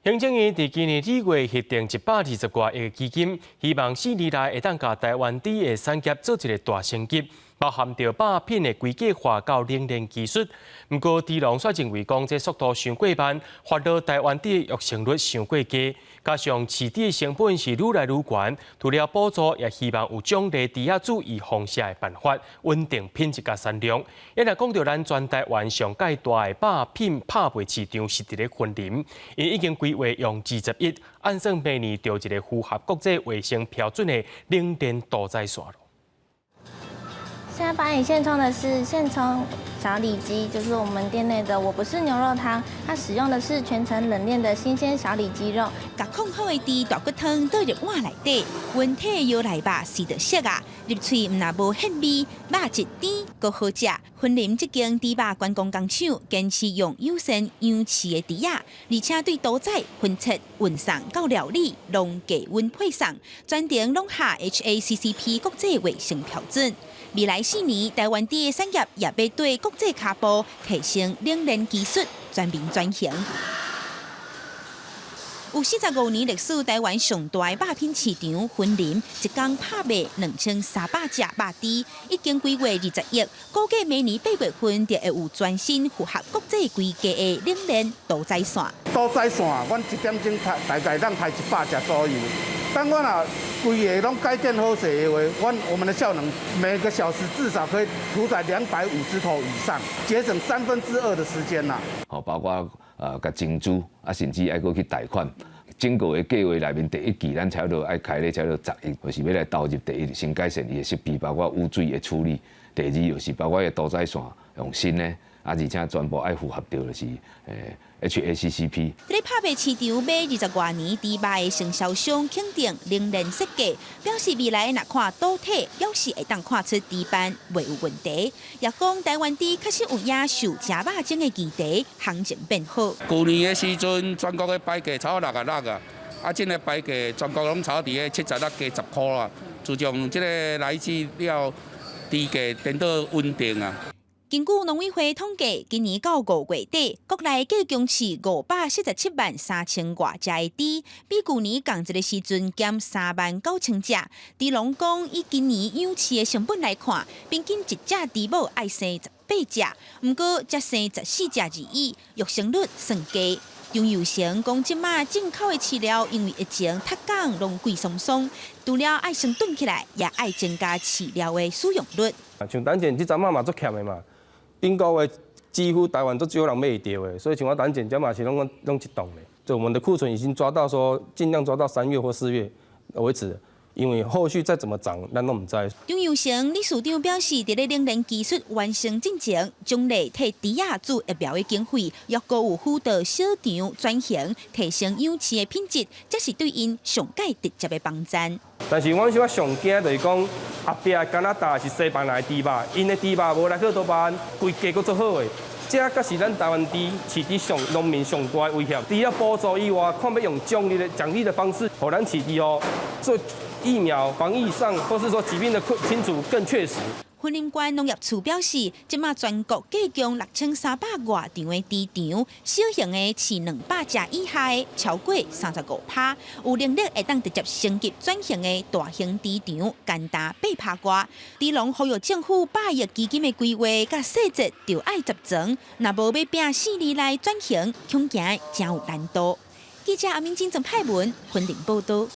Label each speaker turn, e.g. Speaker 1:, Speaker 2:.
Speaker 1: 行政院伫今年2月核定120多亿基金，希望4年内会当甲台湾猪的产业做一个大升级，包含着肉品的规格化到冷链技术。不过，猪农却认为讲这速度太过慢，发到台湾猪的育成率太过低，加上饲猪的成本是愈来愈悬，除了补助，也希望有奖励猪仔注意放射的办法，稳定品质甲产量。也若讲到咱全台湾上界大的肉品拍卖市场是伫咧昆林，伊已经规划用20亿，按算明年就一个符合国际卫生标准的冷链屠宰线。
Speaker 2: 现在帮你现冲的是现冲小里脊，就是我们店内的我不是牛肉汤，它使用的是全程冷链的新鲜小里脊肉。
Speaker 3: 甲控好的猪大骨汤倒入碗内底，温体摇来肉是着熟啊，入嘴唔那无咸味，肉质甜，阁好食。昆林这间猪肉观光工厂坚持用友善养饲的猪仔，而且对屠宰、分切、运送到料理拢低温配送，全程拢下 HACCP 国际卫生标准。未来4年，台湾猪的产业也要对国际脚步提升冷链技术，全面转型。有45年历史，台湾上大的肉品市场昆林，一天拍卖2300只肉猪，已经规划20亿，估计明年8月份就会有全新符合国际规格的冷链屠宰线。
Speaker 4: 屠宰线，阮1点钟大概当排100只左右。当我若规个拢改建好势的话，我们的效能每个小时至少可以屠宰250头以上，节省2/3的时间啦。
Speaker 5: 好，包括甲精租甚至爱过去贷款。整个的计划内面，第1期咱差不多爱开咧差不多10亿，就是要来投入第一，先改善伊的设备，包括污水的处理；第二就是包括伊屠宰线用新的，而且全部爱符合到就是HACCP。
Speaker 3: 在拍卖市场买20多年猪肉的承销商肯定冷链设计，表示未来若看倒体，要是会当看出猪斑袂有问题。也讲台湾猪确实有野受食肉种的议题，行情变好。
Speaker 6: 去年的时阵，全国的牌价超66啊，这个牌价全国拢超伫个76加10块啦。自从这个来自了，猪价变到稳定啊。
Speaker 3: 根据农委会统计，今年到5月底，国内计供饲547万3000多只的猪，比去年同一个时阵减3万9千只。猪农讲，以今年养饲的成本来看，平均一只猪母爱生18只，不过才生14只而已，育成率算低。杨友成讲，即马进口的饲料因为疫情脱港，拢贵松松，除了爱生炖起来，也爱增加饲料的使用率。
Speaker 7: 像等阵即阵嘛足欠的嘛。顶个月几乎台湾都只有人买得到的，所以像我等阵这嘛是拢一栋的。就我们的库存已经抓到说，尽量抓到3月或4月为止，因为后续再怎么涨，咱都唔知。
Speaker 3: 杨友成理事长表示，伫咧冷链技术完成进前，奖励替猪仔做疫苗的经费，约果有辅导小场转型，提升养饲的品质，这是对因上界直接的帮助。
Speaker 7: 但是我想上惊就是讲，后壁加拿大是西班牙的猪肉，因的猪肉无来克多巴胺，规格阁足好的。这才是咱台湾猪饲猪上农民上大的威胁。除了补助以外，看要用奖励的方式，让咱饲猪哦做疫苗防疫上，或是说疾病的清除更确实。
Speaker 3: 云林县农业处表示，即马全国计供6300多场的猪场，小型的饲200只以下的超过35%，有能力会当直接升级转型的大型猪场，简单8%多。猪农呼吁政府100亿基金的规划甲细节就爱集成，若无要拼4年来转型，恐惊真有难度。记者阿明金正派文，云林报道。